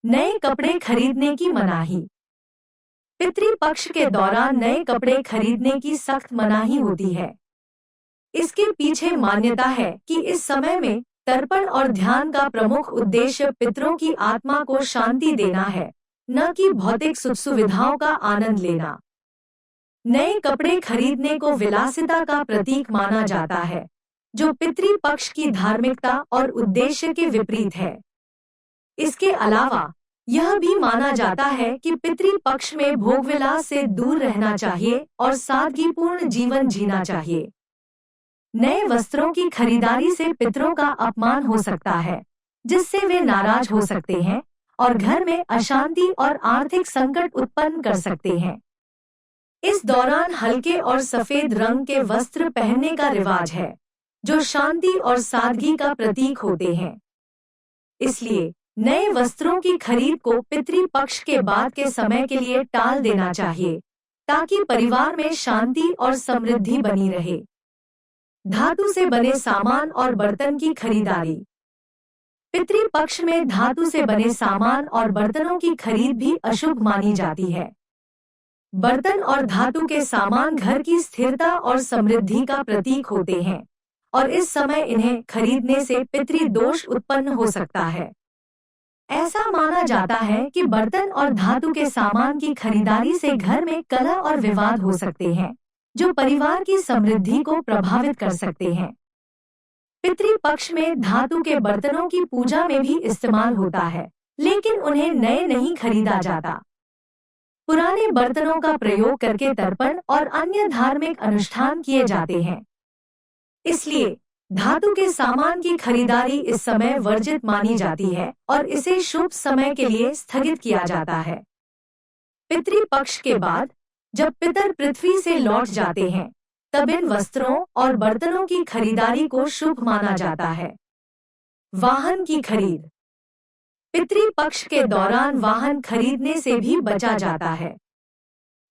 नए कपड़े खरीदने की मनाही। पितृपक्ष के दौरान नए कपड़े खरीदने की सख्त मनाही होती है। इसके पीछे मान्यता है कि इस समय में तर्पण और ध्यान का प्रमुख उद्देश्य पितरों की आत्मा को शांति देना है, न कि भौतिक सुख सुविधाओं का आनंद लेना। नए कपड़े खरीदने को विलासिता का प्रतीक माना जाता है, जो पितृपक्ष की धार्मिकता और उद्देश्य के विपरीत है। इसके अलावा यह भी माना जाता है कि पितृपक्ष में भोगविलास से दूर रहना चाहिए और सादगीपूर्ण जीवन जीना चाहिए। नए वस्त्रों की खरीदारी से पितरों का अपमान हो सकता है, जिससे वे नाराज हो सकते हैं और घर में अशांति और आर्थिक संकट उत्पन्न कर सकते हैं। इस दौरान हल्के और सफेद रंग के वस्त्र पहनने का रिवाज है, जो शांति और सादगी का प्रतीक होते हैं। इसलिए नए वस्त्रों की खरीद को पितृपक्ष के बाद के समय के लिए टाल देना चाहिए, ताकि परिवार में शांति और समृद्धि बनी रहे। धातु से बने सामान और बर्तन की खरीदारी। पितृपक्ष में धातु से बने सामान और बर्तनों की खरीद भी अशुभ मानी जाती है। बर्तन और धातु के सामान घर की स्थिरता और समृद्धि का प्रतीक होते हैं, और इस समय इन्हें खरीदने से पितृदोष उत्पन्न हो सकता है। ऐसा माना जाता है कि बर्तन और धातु के सामान की खरीदारी से घर में कलह और विवाद हो सकते हैं, जो परिवार की समृद्धि को प्रभावित कर सकते हैं। पितृपक्ष में धातु के बर्तनों की पूजा में भी इस्तेमाल होता है, लेकिन उन्हें नए नहीं खरीदा जाता। पुराने बर्तनों का प्रयोग करके तर्पण और अन्य धार्मिक अनुष्ठान किए जाते हैं। इसलिए धातु के सामान की खरीदारी इस समय वर्जित मानी जाती है और इसे शुभ समय के लिए स्थगित किया जाता है। पितृपक्ष के बाद जब पितर पृथ्वी से लौट जाते हैं, तब इन वस्त्रों और बर्तनों की खरीदारी को शुभ माना जाता है। वाहन की खरीद। पितृपक्ष के दौरान वाहन खरीदने से भी बचा जाता है।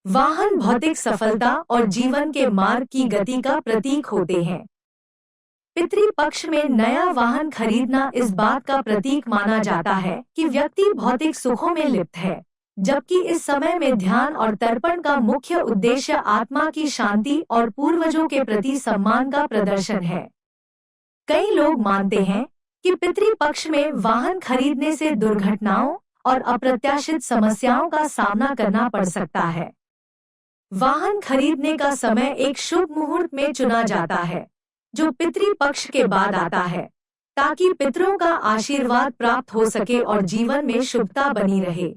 वाहन भौतिक सफलता और जीवन के मार्ग की गति का प्रतीक होते हैं। पितृपक्ष में नया वाहन खरीदना इस बात का प्रतीक माना जाता है कि व्यक्ति भौतिक सुखों में लिप्त है, जबकि इस समय में ध्यान और तर्पण का मुख्य उद्देश्य आत्मा की शांति और पूर्वजों के प्रति सम्मान का प्रदर्शन है। कई लोग मानते हैं कि पितृपक्ष में वाहन खरीदने से दुर्घटनाओं और अप्रत्याशित समस्याओं का सामना करना पड़ सकता है। वाहन खरीदने का समय एक शुभ मुहूर्त में चुना जाता है, जो पितृपक्ष के बाद आता है, ताकि पितरों का आशीर्वाद प्राप्त हो सके और जीवन में शुभता बनी रहे।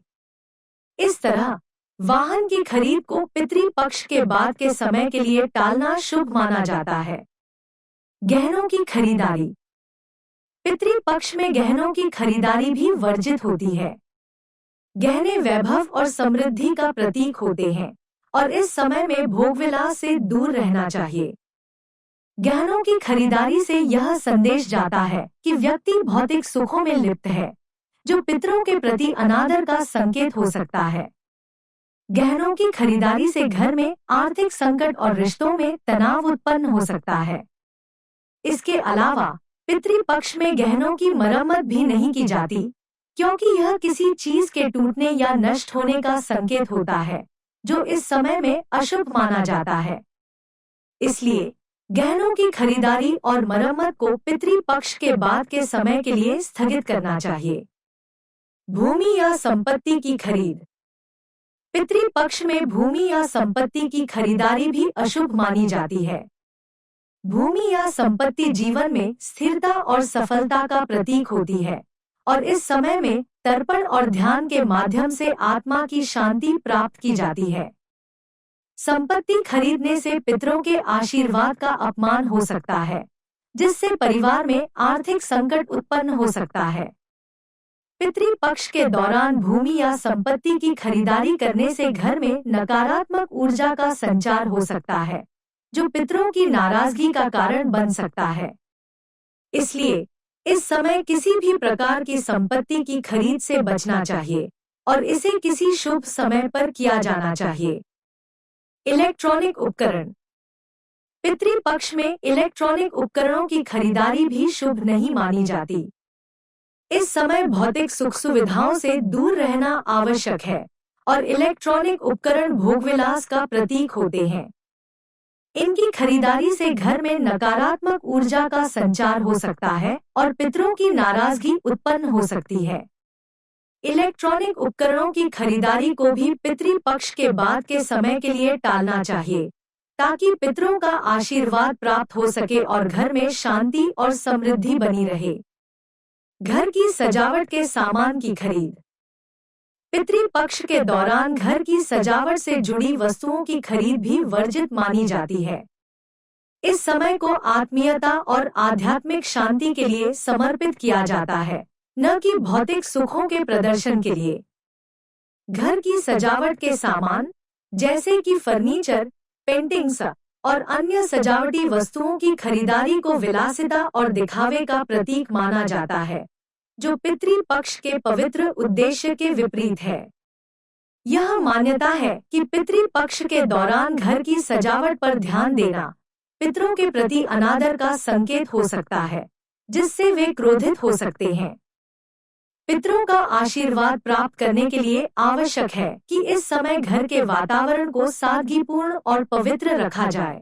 इस तरह वाहन की खरीद को पितृपक्ष के बाद के समय के लिए टालना शुभ माना जाता है। गहनों की खरीदारी। पितृपक्ष में गहनों की खरीदारी भी वर्जित होती है। गहने वैभव और समृद्धि का प्रतीक होते हैं, और इस समय में भोगविलास से दूर रहना चाहिए। गहनों की खरीदारी से यह संदेश जाता है कि व्यक्ति भौतिक सुखों में लिप्त है, जो पितरों के प्रति अनादर का संकेत हो सकता है। गहनों की खरीदारी से घर में आर्थिक संकट और रिश्तों में तनाव उत्पन्न हो सकता है। इसके अलावा पितृपक्ष में गहनों की मरम्मत भी नहीं की जाती, क्योंकि यह किसी चीज के टूटने या नष्ट होने का संकेत होता है, जो इस समय में अशुभ माना जाता है। इसलिए गहनों की खरीदारी और मरम्मत को पितृपक्ष के बाद के समय के लिए स्थगित करना चाहिए। भूमि या संपत्ति की खरीद। पितृपक्ष में भूमि या संपत्ति की खरीदारी भी अशुभ मानी जाती है। भूमि या संपत्ति जीवन में स्थिरता और सफलता का प्रतीक होती है, और इस समय में तर्पण और ध्यान के माध्यम से आत्मा की शांति प्राप्त की जाती है। संपत्ति खरीदने से पितरों के आशीर्वाद का अपमान हो सकता है, जिससे परिवार में आर्थिक संकट उत्पन्न हो सकता है। पितृपक्ष के दौरान भूमि या संपत्ति की खरीदारी करने से घर में नकारात्मक ऊर्जा का संचार हो सकता है, जो पितरों की नाराजगी का कारण बन सकता है। इसलिए इस समय किसी भी प्रकार की संपत्ति की खरीद से बचना चाहिए और इसे किसी शुभ समय पर किया जाना चाहिए। इलेक्ट्रॉनिक उपकरण। पितृपक्ष में इलेक्ट्रॉनिक उपकरणों की खरीदारी भी शुभ नहीं मानी जाती। इस समय भौतिक सुख सुविधाओं से दूर रहना आवश्यक है और इलेक्ट्रॉनिक उपकरण भोगविलास का प्रतीक होते हैं। इनकी खरीदारी से घर में नकारात्मक ऊर्जा का संचार हो सकता है और पितरों की नाराजगी उत्पन्न हो सकती है। इलेक्ट्रॉनिक उपकरणों की खरीदारी को भी पितृपक्ष के बाद के समय के लिए टालना चाहिए, ताकि पितरों का आशीर्वाद प्राप्त हो सके और घर में शांति और समृद्धि बनी रहे। घर की सजावट के सामान की खरीद। पितृपक्ष के दौरान घर की सजावट से जुड़ी वस्तुओं की खरीद भी वर्जित मानी जाती है। इस समय को आत्मीयता और आध्यात्मिक शांति के लिए समर्पित किया जाता है, न कि भौतिक सुखों के प्रदर्शन के लिए। घर की सजावट के सामान जैसे कि फर्नीचर, पेंटिंग्स और अन्य सजावटी वस्तुओं की खरीदारी को विलासिता और दिखावे का प्रतीक माना जाता है, जो पितृपक्ष के पवित्र उद्देश्य के विपरीत है। यह मान्यता है कि पितृपक्ष के दौरान घर की सजावट पर ध्यान देना पितरों के प्रति अनादर का संकेत हो सकता है, जिससे वे क्रोधित हो सकते हैं। पितरों का आशीर्वाद प्राप्त करने के लिए आवश्यक है कि इस समय घर के वातावरण को सादगीपूर्ण और पवित्र रखा जाए।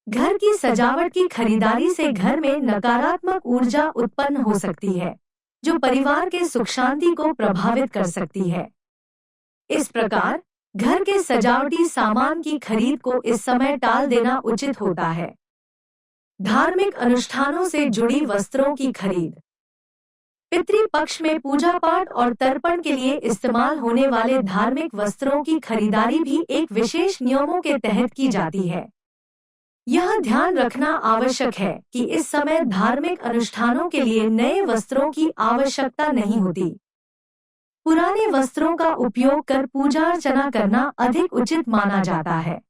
घर की सजावट की खरीदारी से घर में नकारात्मक ऊर्जा उत्पन्न हो सकती है, जो परिवार के सुख शांति को प्रभावित कर सकती है। इस प्रकार घर के सजावटी सामान की खरीद को इस समय टाल देना उचित होता है। धार्मिक अनुष्ठानों से जुड़ी वस्त्रों की खरीद। पितृपक्ष में पूजा पाठ और तर्पण के लिए इस्तेमाल होने वाले धार्मिक वस्त्रों की खरीदारी भी एक विशेष नियमों के तहत की जाती है। यह ध्यान रखना आवश्यक है कि इस समय धार्मिक अनुष्ठानों के लिए नए वस्त्रों की आवश्यकता नहीं होती। पुराने वस्त्रों का उपयोग कर पूजा अर्चना करना अधिक उचित माना जाता है।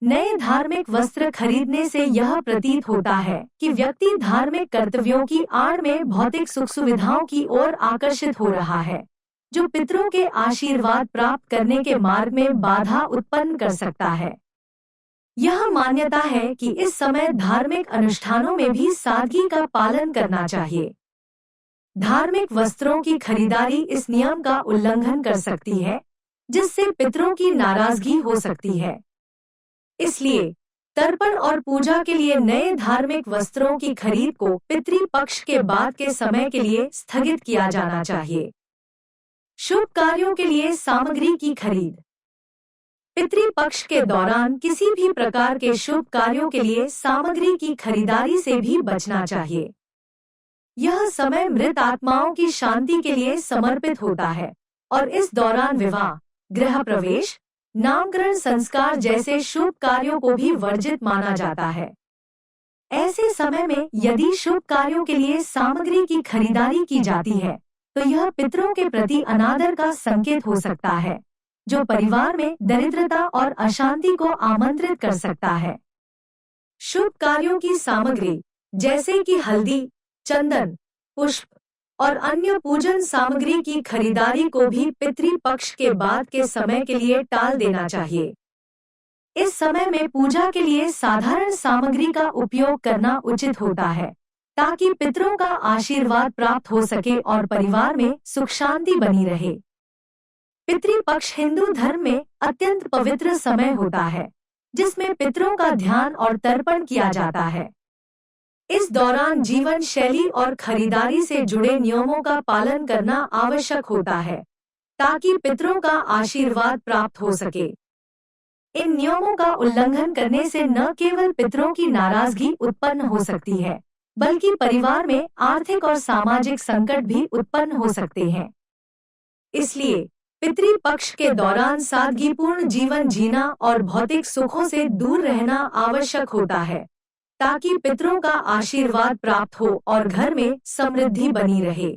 नए धार्मिक वस्त्र खरीदने से यह प्रतीत होता है कि व्यक्ति धार्मिक कर्तव्यों की आड़ में भौतिक सुख सुविधाओं की ओर आकर्षित हो रहा है, जो पितरों के आशीर्वाद प्राप्त करने के मार्ग में बाधा उत्पन्न कर सकता है। यह मान्यता है कि इस समय धार्मिक अनुष्ठानों में भी सादगी का पालन करना चाहिए। धार्मिक वस्त्रों की खरीदारी इस नियम का उल्लंघन कर सकती है, जिससे पितरों की नाराजगी हो सकती है। इसलिए तर्पण और पूजा के लिए नए धार्मिक वस्त्रों की खरीद को पितृपक्ष के बाद के समय के लिए स्थगित किया जाना चाहिए। शुभ कार्यों के लिए सामग्री की खरीद। पितृपक्ष के दौरान किसी भी प्रकार के शुभ कार्यों के लिए सामग्री की खरीदारी से भी बचना चाहिए। यह समय मृत आत्माओं की शांति के लिए समर्पित होता है और इस दौरान विवाह, गृह प्रवेश, नामकरण संस्कार जैसे शुभ कार्यों को भी वर्जित माना जाता है। ऐसे समय में यदि शुभ कार्यों के लिए सामग्री की खरीदारी की जाती है, तो यह पितरों के प्रति अनादर का संकेत हो सकता है, जो परिवार में दरिद्रता और अशांति को आमंत्रित कर सकता है। शुभ कार्यों की सामग्री जैसे कि हल्दी, चंदन, पुष्प और अन्य पूजन सामग्री की खरीदारी को भी पितृपक्ष के बाद के समय के लिए टाल देना चाहिए। इस समय में पूजा के लिए साधारण सामग्री का उपयोग करना उचित होता है, ताकि पितरों का आशीर्वाद प्राप्त हो सके और परिवार में सुख शांति बनी रहे। पितृपक्ष हिंदू धर्म में अत्यंत पवित्र समय होता है, जिसमें पितरों का ध्यान और तर्पण किया जाता है। इस दौरान जीवन शैली और खरीदारी से जुड़े नियमों का पालन करना आवश्यक होता है, ताकि पितरों का आशीर्वाद प्राप्त हो सके। इन नियमों का उल्लंघन करने से न केवल पितरों की नाराजगी उत्पन्न हो सकती है, बल्कि परिवार में आर्थिक और सामाजिक संकट भी उत्पन्न हो सकते हैं। इसलिए पितृपक्ष के दौरान सादगीपूर्ण जीवन जीना और भौतिक सुखों से दूर रहना आवश्यक होता है, ताकि पितरों का आशीर्वाद प्राप्त हो और घर में समृद्धि बनी रहे।